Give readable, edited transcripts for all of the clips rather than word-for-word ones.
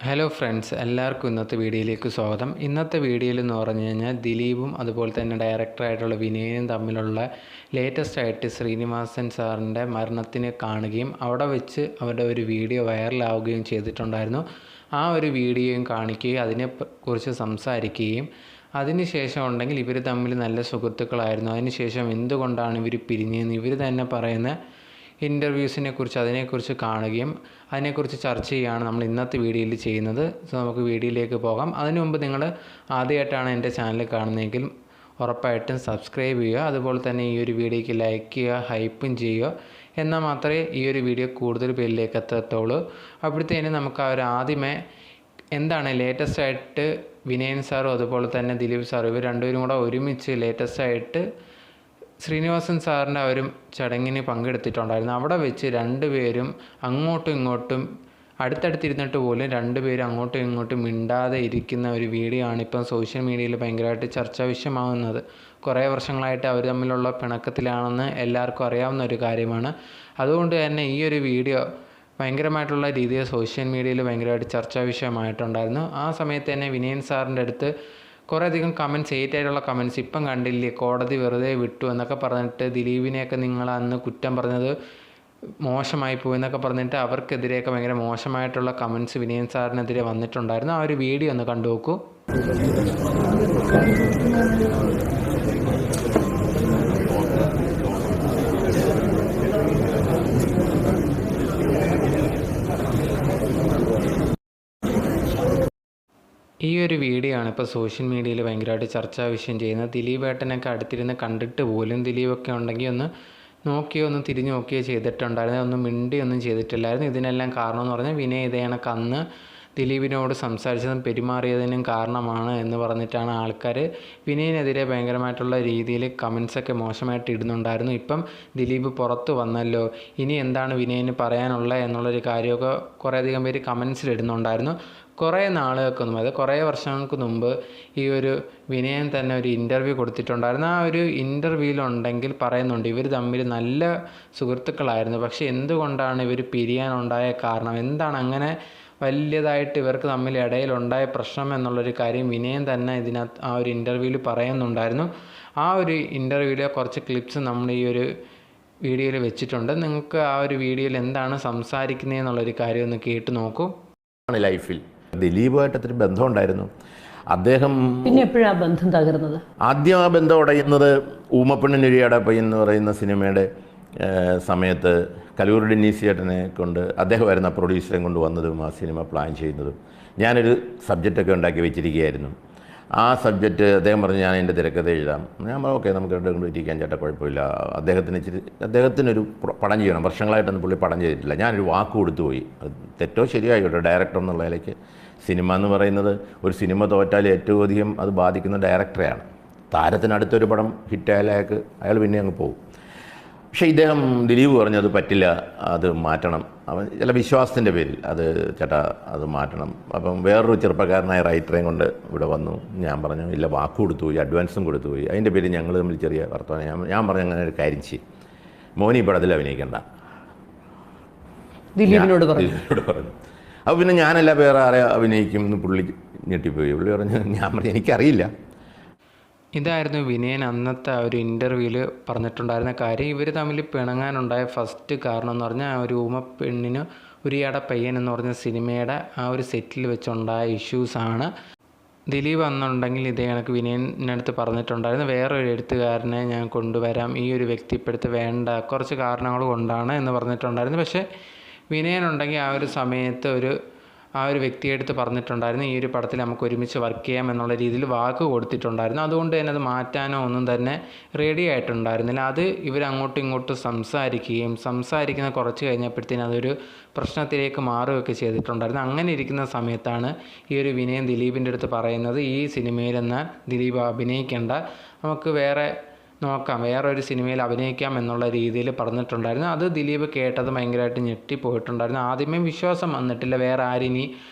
Hello friends, എല്ലാവർക്കും ഇന്നത്തെ വീഡിയോയിലേക്ക് സ്വാഗതം. ഇന്നത്തെ വീഡിയോയിൽ എന്ന് പറഞ്ഞു കഴിഞ്ഞാൽ ദിലീപും അതുപോലെ തന്നെ ഡയറക്ടറായിട്ടുള്ള വിനയനും തമ്മിലുള്ള ലേറ്റസ്റ്റ് ആയിട്ട് ശ്രീനിവാസൻ സാറിൻ്റെ മരണത്തിന് കാണുകയും അവിടെ വെച്ച് അവരുടെ ഒരു വീഡിയോ വൈറലാവുകയും ചെയ്തിട്ടുണ്ടായിരുന്നു. ആ ഒരു വീഡിയോയും കാണിക്കുകയും അതിനെക്കുറിച്ച് സംസാരിക്കുകയും അതിനുശേഷം ഉണ്ടെങ്കിൽ ഇവർ തമ്മിൽ നല്ല സുഹൃത്തുക്കളായിരുന്നു, അതിനുശേഷം എന്തുകൊണ്ടാണ് ഇവർ പിരിഞ്ഞതെന്ന് ഇവർ തന്നെ പറയുന്ന ഇൻ്റർവ്യൂസിനെക്കുറിച്ച് അതിനെക്കുറിച്ച് കാണുകയും അതിനെക്കുറിച്ച് ചർച്ച ചെയ്യുകയാണ് നമ്മൾ ഇന്നത്തെ വീഡിയോയിൽ ചെയ്യുന്നത്. സോ നമുക്ക് വീഡിയോയിലേക്ക് പോകാം. അതിനു മുമ്പ് നിങ്ങൾ ആദ്യമായിട്ടാണ് എൻ്റെ ചാനൽ കാണുന്നതെങ്കിൽ ഉറപ്പായിട്ടും സബ്സ്ക്രൈബ് ചെയ്യുക, അതുപോലെ തന്നെ ഈ ഒരു വീഡിയോയ്ക്ക് ലൈക്ക് ചെയ്യുക, ഹൈപ്പും ചെയ്യുക. എന്നാൽ മാത്രമേ ഈ ഒരു വീഡിയോ കൂടുതൽ പേരിലേക്ക് എത്തത്തുള്ളൂ. അപ്പോഴത്തേനും നമുക്ക് ആദ്യമേ എന്താണ് ലേറ്റസ്റ്റ് ആയിട്ട് വിനയൻ സാറും അതുപോലെ തന്നെ ദിലീപ് സാറും ഇവർ രണ്ടുപേരും കൂടെ ഒരുമിച്ച് ലേറ്റസ്റ്റ് ആയിട്ട് ശ്രീനിവാസൻ സാറിൻ്റെ ഒരു ചടങ്ങിന് പങ്കെടുത്തിട്ടുണ്ടായിരുന്നു. അവിടെ വെച്ച് രണ്ടുപേരും അങ്ങോട്ടും ഇങ്ങോട്ടും അടുത്തടുത്തിരുന്നിട്ട് പോലും രണ്ടുപേരും അങ്ങോട്ടും ഇങ്ങോട്ടും മിണ്ടാതെ ഇരിക്കുന്ന ഒരു വീഡിയോ ആണ് ഇപ്പം സോഷ്യൽ മീഡിയയിൽ ഭയങ്കരമായിട്ട് ചർച്ചാ വിഷയമാകുന്നത്. കുറേ വർഷങ്ങളായിട്ട് അവർ തമ്മിലുള്ള പിണക്കത്തിലാണെന്ന് എല്ലാവർക്കും അറിയാവുന്ന ഒരു കാര്യമാണ്. അതുകൊണ്ട് തന്നെ ഈ ഒരു വീഡിയോ ഭയങ്കരമായിട്ടുള്ള രീതിയിൽ സോഷ്യൽ മീഡിയയിൽ ഭയങ്കരമായിട്ട് ചർച്ചാ വിഷയമായിട്ടുണ്ടായിരുന്നു. ആ സമയത്ത് തന്നെ വിനയൻ സാറിൻ്റെ അടുത്ത് കുറേയധികം കമൻറ്റ്സ്, ആയിട്ടുള്ള കമൻറ്റ്സ് ഇപ്പം കണ്ടില്ലേ, കോടതി വെറുതെ വിട്ടു എന്നൊക്കെ പറഞ്ഞിട്ട് ദിലീപിനെയൊക്കെ നിങ്ങൾ അന്ന് കുറ്റം പറഞ്ഞത് മോശമായി പോയി എന്നൊക്കെ പറഞ്ഞിട്ട് അവർക്കെതിരെയൊക്കെ ഭയങ്കര മോശമായിട്ടുള്ള കമൻറ്റ്സ് വിനയൻ സാറിനെതിരെ വന്നിട്ടുണ്ടായിരുന്നു. ആ ഒരു വീഡിയോ ഒന്ന് കണ്ടു നോക്കൂ. ഈ ഒരു വീഡിയോ ആണ് ഇപ്പോൾ സോഷ്യൽ മീഡിയയിൽ ഭയങ്കരമായിട്ട് ചർച്ചാ വിഷയം ചെയ്യുന്നത്. ദിലീപ് ഏട്ടനൊക്കെ അടുത്തിരുന്ന് കണ്ടിട്ട് പോലും ദിലീപൊക്കെ ഉണ്ടെങ്കിൽ ഒന്ന് നോക്കിയോ ഒന്ന് തിരിഞ്ഞു നോക്കിയോ ചെയ്തിട്ടുണ്ടായിരുന്നു, ഒന്നും മിണ്ടിയൊന്നും ചെയ്തിട്ടില്ലായിരുന്നു. ഇതിനെല്ലാം കാരണം എന്ന് പറഞ്ഞാൽ വിനയ് ഇതേ കണക്ക് അന്ന് ദിലീപിനോട് സംസാരിച്ചതും പെരുമാറിയതിനും കാരണമാണ് എന്ന് പറഞ്ഞിട്ടാണ് ആൾക്കാർ വിനയനെതിരെ ഭയങ്കരമായിട്ടുള്ള രീതിയിൽ കമൻസൊക്കെ മോശമായിട്ട് ഇടുന്നുണ്ടായിരുന്നു. ഇപ്പം ദിലീപ് പുറത്ത് വന്നല്ലോ, ഇനി എന്താണ് വിനയന് പറയാനുള്ളത് എന്നുള്ളൊരു കാര്യമൊക്കെ കുറേയധികം പേര് കമൻസിലിടുന്നുണ്ടായിരുന്നു. കുറേ നാളുകൾക്ക് മുമ്പ്, അത് കുറേ വർഷങ്ങൾക്ക് മുമ്പ് ഈ ഒരു വിനയൻ തന്നെ ഒരു ഇൻ്റർവ്യൂ കൊടുത്തിട്ടുണ്ടായിരുന്നു. ആ ഒരു ഇൻ്റർവ്യൂവിലുണ്ടെങ്കിൽ പറയുന്നുണ്ട് ഇവർ തമ്മിൽ നല്ല സുഹൃത്തുക്കളായിരുന്നു, പക്ഷേ എന്തുകൊണ്ടാണ് ഇവർ പിരിയാനുണ്ടായ കാരണം, എന്താണ് അങ്ങനെ വലിയതായിട്ട് ഇവർക്ക് തമ്മിൽ ഇടയിലുണ്ടായ പ്രശ്നം എന്നുള്ളൊരു കാര്യം വിനയൻ തന്നെ ഇതിനകത്ത് ആ ഒരു ഇൻ്റർവ്യൂവിൽ പറയുന്നുണ്ടായിരുന്നു. ആ ഒരു ഇൻ്റർവ്യൂവിലെ കുറച്ച് ക്ലിപ്സ് നമ്മൾ ഈ ഒരു വീഡിയോയിൽ വെച്ചിട്ടുണ്ട്. നിങ്ങൾക്ക് ആ ഒരു വീഡിയോയിൽ എന്താണ് സംസാരിക്കുന്നതെന്നുള്ളൊരു കാര്യം ഒന്ന് കേട്ട് നോക്കൂ. ലൈഫിൽ ദിലീപുമായിട്ട് ഒത്തിരി ബന്ധമുണ്ടായിരുന്നു. അദ്ദേഹം പിന്നെ എപ്പോഴാണ് ബന്ധം തകർന്നത്? ആദ്യം ആ ബന്ധം ഉടയുന്നത് ഊമപ്പെണ്ണിനൊരിയാടെ പയ്യൻ എന്ന് പറയുന്ന സിനിമയുടെ സമയത്ത് കലൂർ ഡെന്നീസ് ചേട്ടനെ കൊണ്ട് അദ്ദേഹമായിരുന്നു ആ പ്രൊഡ്യൂസറെ കൊണ്ട് വന്നതും ആ സിനിമ പ്ലാൻ ചെയ്യുന്നതും. ഞാനൊരു സബ്ജക്റ്റൊക്കെ ഉണ്ടാക്കി വെച്ചിരിക്കുകയായിരുന്നു. ആ സബ്ജക്റ്റ് അദ്ദേഹം പറഞ്ഞു ഞാൻ എൻ്റെ തിരക്കഥ എഴുതാം. ഞാൻ പറഞ്ഞു ഓക്കെ, നമുക്ക് രണ്ടും കൊണ്ട് ഇരിക്കാൻ ചേട്ടാ, കുഴപ്പമില്ല. അദ്ദേഹത്തിനൊരു പടം ചെയ്യണം. വർഷങ്ങളായിട്ടൊന്നും പുള്ളി പടം ചെയ്തിട്ടില്ല. ഞാനൊരു വാക്ക് കൊടുത്തു പോയി. തെറ്റോ ശരിയായിട്ടോ, ഡയറക്ടർ എന്നുള്ള നിലയ്ക്ക് സിനിമ എന്ന് പറയുന്നത്, ഒരു സിനിമ തോറ്റാൽ ഏറ്റവും അധികം അത് ബാധിക്കുന്ന ഡയറക്ടറെയാണ്. താരത്തിനടുത്തൊരു പടം ഹിറ്റായാൽ അയാൾ പിന്നെ അങ്ങ് പോകും. പക്ഷേ ഇദ്ദേഹം ദിലീപ് പറഞ്ഞു അത് പറ്റില്ല, അത് മാറ്റണം. അവൻ ചില വിശ്വാസത്തിൻ്റെ പേരിൽ അത് ചേട്ടാ അത് മാറ്റണം. അപ്പം വേറൊരു ചെറുപ്പക്കാരനായ റൈറ്ററേയും കൊണ്ട് ഇവിടെ വന്നു. ഞാൻ പറഞ്ഞു ഇല്ല, വാക്ക് കൊടുത്തു പോയി, അഡ്വാൻസും കൊടുത്തു പോയി. അതിൻ്റെ പേരിൽ ഞങ്ങൾ തമ്മിൽ ചെറിയ വർത്തമാനം. ഞാൻ പറഞ്ഞു അങ്ങനെ ഒരു കാര്യം ചെയ്യും, മോനി ഈ പടത്തിൽ അഭിനയിക്കണ്ട, ദിലീപിനോട് പറഞ്ഞു. അപ്പോൾ പിന്നെ ഞാനല്ല വേറെ ആരെ അഭിനയിക്കും എന്ന് പുള്ളി ഞെട്ടിപ്പോയി. പുള്ളി പറഞ്ഞു, ഞാൻ പറഞ്ഞു എനിക്കറിയില്ല. ഇതായിരുന്നു വിനയൻ അന്നത്തെ ആ ഒരു ഇൻ്റർവ്യൂവിൽ പറഞ്ഞിട്ടുണ്ടായിരുന്ന കാര്യം. ഇവർ തമ്മിൽ പിണങ്ങാനുണ്ടായ ഫസ്റ്റ് കാരണം എന്ന് പറഞ്ഞാൽ ആ ഒരു ഊമപ്പെണ്ണിന് ഉരിയാട പയ്യൻ എന്ന് പറഞ്ഞ സിനിമയുടെ ആ ഒരു സെറ്റിൽ വെച്ചുണ്ടായ ഇഷ്യൂസാണ്. ദിലീപ് അന്നുണ്ടെങ്കിൽ ഇതേ കണക്ക് വിനയനടുത്ത് പറഞ്ഞിട്ടുണ്ടായിരുന്നു വേറൊരു എഴുത്തുകാരനെ ഞാൻ കൊണ്ടുവരാം, ഈ ഒരു വ്യക്തി ഇപ്പോഴത്തെ വേണ്ട, കുറച്ച് കാരണങ്ങൾ കൊണ്ടാണ് എന്ന് പറഞ്ഞിട്ടുണ്ടായിരുന്നു. പക്ഷേ വിനയനുണ്ടെങ്കിൽ ആ ഒരു സമയത്ത് ആ ഒരു വ്യക്തിയെടുത്ത് പറഞ്ഞിട്ടുണ്ടായിരുന്നു ഈ ഒരു പടത്തിൽ നമുക്ക് ഒരുമിച്ച് വർക്ക് ചെയ്യാം എന്നുള്ള രീതിയിൽ വാക്ക് കൊടുത്തിട്ടുണ്ടായിരുന്നു. അതുകൊണ്ട് തന്നെ അത് മാറ്റാനോ ഒന്നും തന്നെ റെഡി ആയിട്ടുണ്ടായിരുന്നില്ല. അത് ഇവർ അങ്ങോട്ടും ഇങ്ങോട്ടും സംസാരിക്കുന്ന കുറച്ച് കഴിഞ്ഞപ്പോഴത്തേനും അതൊരു പ്രശ്നത്തിലേക്ക് മാറുകയൊക്കെ ചെയ്തിട്ടുണ്ടായിരുന്നു. അങ്ങനെ ഇരിക്കുന്ന സമയത്താണ് ഈ ഒരു വിനയൻ ദിലീപിൻ്റെ അടുത്ത് പറയുന്നത് ഈ സിനിമയിലെന്നാൽ ദിലീപ് അഭിനയിക്കേണ്ട, നമുക്ക് വേറെ നോക്കാം, വേറൊരു സിനിമയിൽ അഭിനയിക്കാം എന്നുള്ള രീതിയിൽ പറഞ്ഞിട്ടുണ്ടായിരുന്നു. അത് ദിലീപ് കേട്ടത് ഭയങ്കരമായിട്ട് ഞെട്ടിപ്പോയിട്ടുണ്ടായിരുന്നു. ആദ്യമേ വിശ്വാസം വന്നിട്ടില്ല വേറെ ആരിനി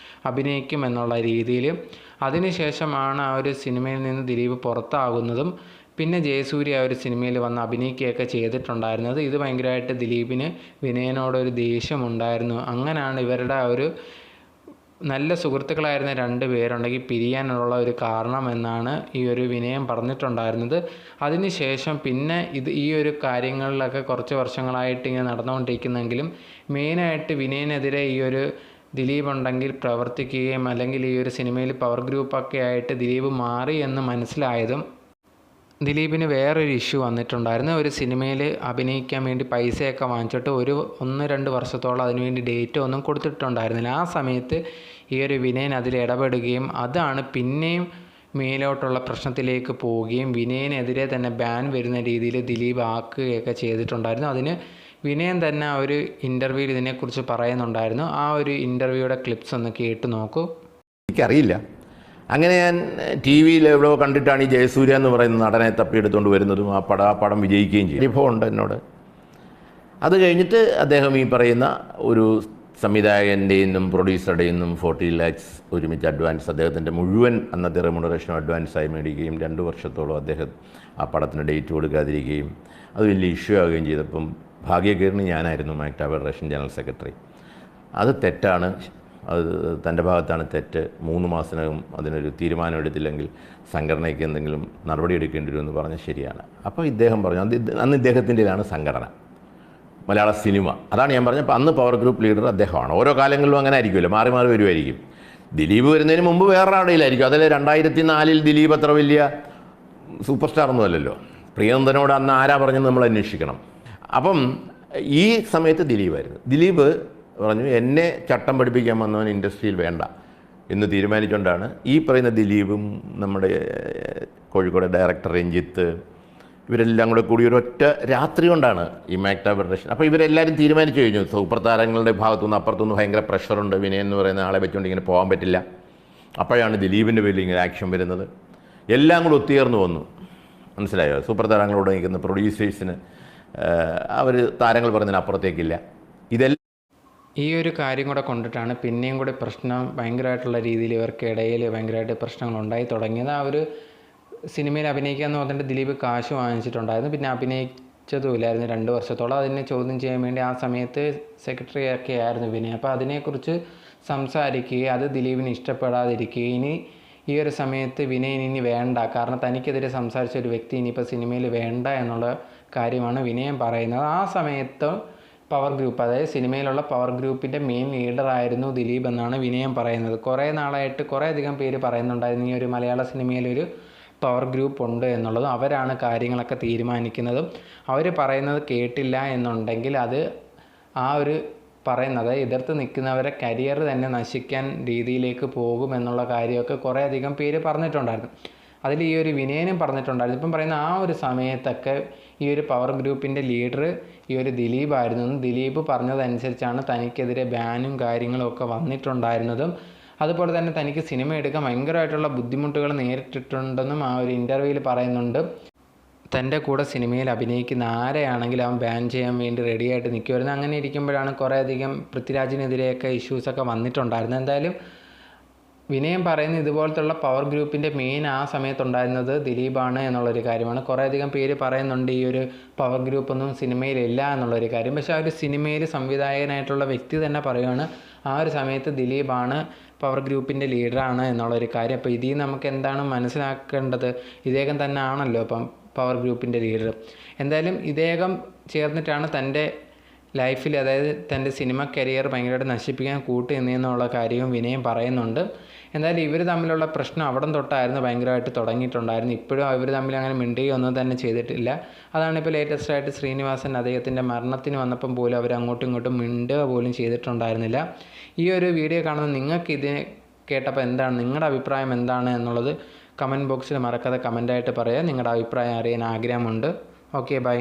അഭിനയിക്കും എന്നുള്ള രീതിയിൽ. അതിനുശേഷമാണ് ആ ഒരു സിനിമയിൽ നിന്ന് ദിലീപ് പുറത്താകുന്നതും പിന്നെ ജയസൂര്യ ആ ഒരു സിനിമയിൽ വന്ന് അഭിനയിക്കുകയൊക്കെ ചെയ്തിട്ടുണ്ടായിരുന്നത്. ഇത് ഭയങ്കരമായിട്ട് ദിലീപിന് വിനയനോടൊരു ദേഷ്യമുണ്ടായിരുന്നു. അങ്ങനെയാണ് ഇവരുടെ ആ ഒരു നല്ല സുഹൃത്തുക്കളായിരുന്ന 2 പേരുണ്ടെങ്കിൽ പിരിയാനുള്ള ഒരു കാരണം എന്നാണ് ഈ ഒരു വിനയം പറഞ്ഞിട്ടുണ്ടായിരുന്നത്. അതിനുശേഷം പിന്നെ ഈ ഒരു കാര്യങ്ങളിലൊക്കെ കുറച്ച് വർഷങ്ങളായിട്ട് ഇങ്ങനെ നടന്നുകൊണ്ടിരിക്കുന്നെങ്കിലും മെയിനായിട്ട് വിനയനെതിരെ ഈ ഒരു ദിലീപ് ഉണ്ടെങ്കിൽ പ്രവർത്തിക്കുകയും അല്ലെങ്കിൽ ഈ ഒരു സിനിമയിൽ പവർ ഗ്രൂപ്പൊക്കെ ആയിട്ട് ദിലീപ് മാറി എന്ന് മനസ്സിലായതും ദിലീപിന് വേറൊരു ഇഷ്യൂ വന്നിട്ടുണ്ടായിരുന്നു. ഒരു സിനിമയിൽ അഭിനയിക്കാൻ വേണ്ടി പൈസയൊക്കെ വാങ്ങിച്ചിട്ട് 1-2 വർഷത്തോളം അതിനുവേണ്ടി ഡേറ്റ് ഒന്നും കൊടുത്തിട്ടുണ്ടായിരുന്നില്ല. ആ സമയത്ത് ഈ ഒരു വിനയൻ അതിൽ ഇടപെടുകയും അതാണ് പിന്നെയും മേലോട്ടുള്ള പ്രശ്നത്തിലേക്ക് പോവുകയും വിനയനെതിരെ തന്നെ ബാൻ വരുന്ന രീതിയിൽ ദിലീപ് ആക്കുകയൊക്കെ ചെയ്തിട്ടുണ്ടായിരുന്നു. അതിന് വിനയൻ തന്നെ ആ ഒരു ഇൻ്റർവ്യൂവിൽ ഇതിനെക്കുറിച്ച് പറയുന്നുണ്ടായിരുന്നു. ആ ഒരു ഇൻ്റർവ്യൂയുടെ ക്ലിപ്സ് ഒന്ന് കേട്ട് നോക്കൂ. എനിക്കറിയില്ല. അങ്ങനെ ഞാൻ ടി വിയിൽ എവിടെയോ കണ്ടിട്ടാണ് ഈ ജയസൂര്യ എന്ന് പറയുന്ന നടനെ തപ്പിയെടുത്തുകൊണ്ട് വരുന്നതും ആ പടം വിജയിക്കുകയും ചെയ്യും. അനുഭവമുണ്ട് എന്നോട്. അത് കഴിഞ്ഞിട്ട് അദ്ദേഹം ഈ പറയുന്ന ഒരു സംവിധായകൻ്റെയും നിന്നും പ്രൊഡ്യൂസറുടെയും നിന്നും 40 lakhs ഒരുമിച്ച് അഡ്വാൻസ് അദ്ദേഹത്തിൻ്റെ മുഴുവൻ അന്നത്തെ റെമ്യൂണറേഷൻ അഡ്വാൻസായി മേടിക്കുകയും 2 വർഷത്തോളം അദ്ദേഹം ആ പടത്തിന് ഡേറ്റ് കൊടുക്കാതിരിക്കുകയും അത് വലിയ ഇഷ്യൂ ആവുകയും ചെയ്തപ്പം ഭാഗ്യകേറിന് ഞാനായിരുന്നു മാക്ട ഫെഡറേഷൻ ജനറൽ സെക്രട്ടറി. അത് തെറ്റാണ്, അത് തൻ്റെ ഭാഗത്താണ് തെറ്റ്. 3 മാസത്തിനകം അതിനൊരു തീരുമാനം എടുത്തില്ലെങ്കിൽ സംഘടനയ്ക്ക് എന്തെങ്കിലും നടപടി എടുക്കേണ്ടി വരുമെന്ന് പറഞ്ഞാൽ ശരിയാണ്. അപ്പോൾ ഇദ്ദേഹം പറഞ്ഞു അന്ന് ഇദ്ദേഹത്തിൻ്റെതാണ് സംഘടന, മലയാള സിനിമ. അതാണ് ഞാൻ പറഞ്ഞത്. അപ്പോൾ അന്ന് പവർ ഗ്രൂപ്പ് ലീഡർ അദ്ദേഹമാണ്. ഓരോ കാലങ്ങളിലും അങ്ങനെ ആയിരിക്കുമല്ലോ, മാറി മാറി വരുമായിരിക്കും. ദിലീപ് വരുന്നതിന് മുമ്പ് വേറൊരാടെയിലായിരിക്കും. അതിൽ 2004 ദിലീപ് അത്ര വലിയ സൂപ്പർ സ്റ്റാർ ഒന്നുമല്ലല്ലോ. പ്രിയനന്ദനോട് അന്ന് ആരാ പറഞ്ഞെന്ന് നമ്മൾ അന്വേഷിക്കണം. അപ്പം ഈ സമയത്ത് ദിലീപ് പറഞ്ഞു എന്നെ ചട്ടം പഠിപ്പിക്കാൻ വന്നവൻ ഇൻഡസ്ട്രിയിൽ വേണ്ട എന്ന് തീരുമാനിച്ചുകൊണ്ടാണ് ഈ പറയുന്ന ദിലീപും നമ്മുടെ കോഴിക്കോട് ഡയറക്ടർ രഞ്ജിത്ത് ഇവരെല്ലാം കൂടെ കൂടി ഒരൊറ്റ രാത്രി കൊണ്ടാണ് ഈ മാക്ട ഫെഡറേഷൻ. അപ്പോൾ ഇവരെല്ലാവരും തീരുമാനിച്ചു കഴിഞ്ഞു, സൂപ്പർ താരങ്ങളുടെ ഭാഗത്തുനിന്ന് അപ്പുറത്തുനിന്ന് ഭയങ്കര പ്രഷറുണ്ട്, വിനയൻ എന്ന് പറയുന്ന ആളെ വെച്ചുകൊണ്ട് ഇങ്ങനെ പോകാൻ പറ്റില്ല. അപ്പോഴാണ് ദിലീപിൻ്റെ പേരിൽ ഇങ്ങനെ ആക്ഷൻ വരുന്നത്. എല്ലാം കൂടെ ഒത്തുചേർന്ന് വന്നു. മനസ്സിലായോ? സൂപ്പർ താരങ്ങളോട് നിൽക്കുന്ന പ്രൊഡ്യൂസേഴ്സിന് അവർ താരങ്ങൾ പറയുന്നതിന് അപ്പുറത്തേക്കില്ല. ഇതെല്ലാം ഈ ഒരു കാര്യം കൂടെ കൊണ്ടിട്ടാണ് പിന്നെയും കൂടി പ്രശ്നം ഭയങ്കരമായിട്ടുള്ള രീതിയിൽ ഇവർക്കിടയിൽ ഭയങ്കരമായിട്ട് പ്രശ്നങ്ങൾ ഉണ്ടായി തുടങ്ങിയത്. ആ ഒരു സിനിമയിൽ അഭിനയിക്കാമെന്ന് പറഞ്ഞിട്ട് ദിലീപ് കാശ് വാങ്ങിച്ചിട്ടുണ്ടായിരുന്നു. പിന്നെ അഭിനയിച്ചതുമില്ലായിരുന്നു 2 വർഷത്തോളം. അതിനെ ചോദ്യം ചെയ്യാൻ വേണ്ടി ആ സമയത്ത് സെക്രട്ടറി ഒക്കെ ആയിരുന്നു വിനയ്. അപ്പോൾ അതിനെക്കുറിച്ച് സംസാരിക്കുകയും അത് ദിലീപിന് ഇഷ്ടപ്പെടാതിരിക്കുകയും ഇനി ഈ ഒരു സമയത്ത് വിനയൻ ഇനി വേണ്ട, കാരണം തനിക്കെതിരെ സംസാരിച്ച ഒരു വ്യക്തി ഇനിയിപ്പോൾ സിനിമയിൽ വേണ്ട എന്നുള്ള കാര്യമാണ് വിനയൻ പറയുന്നത്. ആ സമയത്ത് പവർ ഗ്രൂപ്പ്, അതായത് സിനിമയിലുള്ള പവർ ഗ്രൂപ്പിൻ്റെ മെയിൻ ലീഡറായിരുന്നു ദിലീപ് എന്നാണ് വിനയൻ പറയുന്നത്. കുറേ നാളായിട്ട് കുറേയധികം പേര് പറയുന്നുണ്ടായിരുന്നു ഈ ഒരു മലയാള സിനിമയിലൊരു പവർ ഗ്രൂപ്പ് ഉണ്ട് എന്നുള്ളതും അവരാണ് കാര്യങ്ങളൊക്കെ തീരുമാനിക്കുന്നതും. അവർ പറയുന്നത് കേട്ടില്ല എന്നുണ്ടെങ്കിൽ അത് ആ ഒരു പറയുന്നത് എതിർത്ത് നിൽക്കുന്നവരെ കരിയർ തന്നെ നശിക്കാൻ രീതിയിലേക്ക് പോകുമെന്നുള്ള കാര്യമൊക്കെ കുറേയധികം പേര് പറഞ്ഞിട്ടുണ്ടായിരുന്നു. അതിൽ ഈ ഒരു വിനയനും പറഞ്ഞിട്ടുണ്ടായിരുന്നു. ഇപ്പം പറയുന്ന ആ ഒരു സമയത്തൊക്കെ ഈ ഒരു പവർ ഗ്രൂപ്പിൻ്റെ ലീഡർ ഈ ഒരു ദിലീപായിരുന്നു. ദിലീപ് പറഞ്ഞതനുസരിച്ചാണ് തനിക്കെതിരെ ബാനും കാര്യങ്ങളും ഒക്കെ വന്നിട്ടുണ്ടായിരുന്നതും. അതുപോലെ തന്നെ തനിക്ക് സിനിമ എടുക്കാൻ ഭയങ്കരമായിട്ടുള്ള ബുദ്ധിമുട്ടുകൾ നേരിട്ടിട്ടുണ്ടെന്നും ആ ഒരു ഇൻ്റർവ്യൂവിൽ പറയുന്നുണ്ട്. തൻ്റെ കൂടെ സിനിമയിൽ അഭിനയിക്കുന്ന ആരെയാണെങ്കിലും അവൻ ബാൻ ചെയ്യാൻ വേണ്ടി റെഡിയായിട്ട് നിൽക്കുമായിരുന്നു. അങ്ങനെ ഇരിക്കുമ്പോഴാണ് കുറേയധികം പൃഥ്വിരാജിനെതിരെയൊക്കെ ഇഷ്യൂസൊക്കെ വന്നിട്ടുണ്ടായിരുന്നത്. എന്തായാലും വിനയം പറയുന്നത് ഇതുപോലത്തുള്ള പവർ ഗ്രൂപ്പിൻ്റെ മെയിൻ ആ സമയത്തുണ്ടായിരുന്നത് ദിലീപാണ് എന്നുള്ളൊരു കാര്യമാണ്. കുറേയധികം പേര് പറയുന്നുണ്ട് ഈ ഒരു പവർ ഗ്രൂപ്പൊന്നും സിനിമയിലില്ല എന്നുള്ളൊരു കാര്യം. പക്ഷേ ആ ഒരു സിനിമയിൽ സംവിധായകനായിട്ടുള്ള വ്യക്തി തന്നെ പറയുകയാണ് ആ ഒരു സമയത്ത് ദിലീപാണ് പവർ ഗ്രൂപ്പിൻ്റെ ലീഡറാണ് എന്നുള്ളൊരു കാര്യം. അപ്പോൾ ഇതിൽ നമുക്ക് എന്താണ് മനസ്സിലാക്കേണ്ടത്? ഇദ്ദേഹം തന്നെ ആണല്ലോ ഇപ്പം പവർ ഗ്രൂപ്പിൻ്റെ ലീഡർ. എന്തായാലും ഇദ്ദേഹം ചേർന്നിട്ടാണ് തൻ്റെ ലൈഫിൽ, അതായത് തൻ്റെ സിനിമ കരിയർ ഭയങ്കരമായിട്ട് നശിപ്പിക്കാൻ കൂട്ടുനിന്നുള്ള കാര്യവും വിനയം പറയുന്നുണ്ട്. എന്തായാലും ഇവർ തമ്മിലുള്ള പ്രശ്നം അവിടം തൊട്ടായിരുന്നു ഭയങ്കരമായിട്ട് തുടങ്ങിയിട്ടുണ്ടായിരുന്നു. ഇപ്പോഴും ഇവർ തമ്മിൽ അങ്ങനെ മിണ്ടുകയൊന്നും തന്നെ ചെയ്തിട്ടില്ല. അതാണ് ഇപ്പോൾ ലേറ്റസ്റ്റ് ആയിട്ട് ശ്രീനിവാസൻ അദ്ദേഹത്തിൻ്റെ മരണത്തിന് വന്നപ്പം പോലും അവർ അങ്ങോട്ടും ഇങ്ങോട്ടും മിണ്ടുക പോലും ചെയ്തിട്ടുണ്ടായിരുന്നില്ല. ഈ ഒരു വീഡിയോ കാണുന്ന നിങ്ങൾക്ക് ഇതിനെ കേട്ടപ്പോൾ എന്താണ് നിങ്ങളുടെ അഭിപ്രായം എന്താണ് എന്നുള്ളത് കമൻറ്റ് ബോക്സിൽ മറക്കാതെ കമൻറ്റായിട്ട് പറയുക. നിങ്ങളുടെ അഭിപ്രായം അറിയാൻ ആഗ്രഹമുണ്ട്. Okay, by.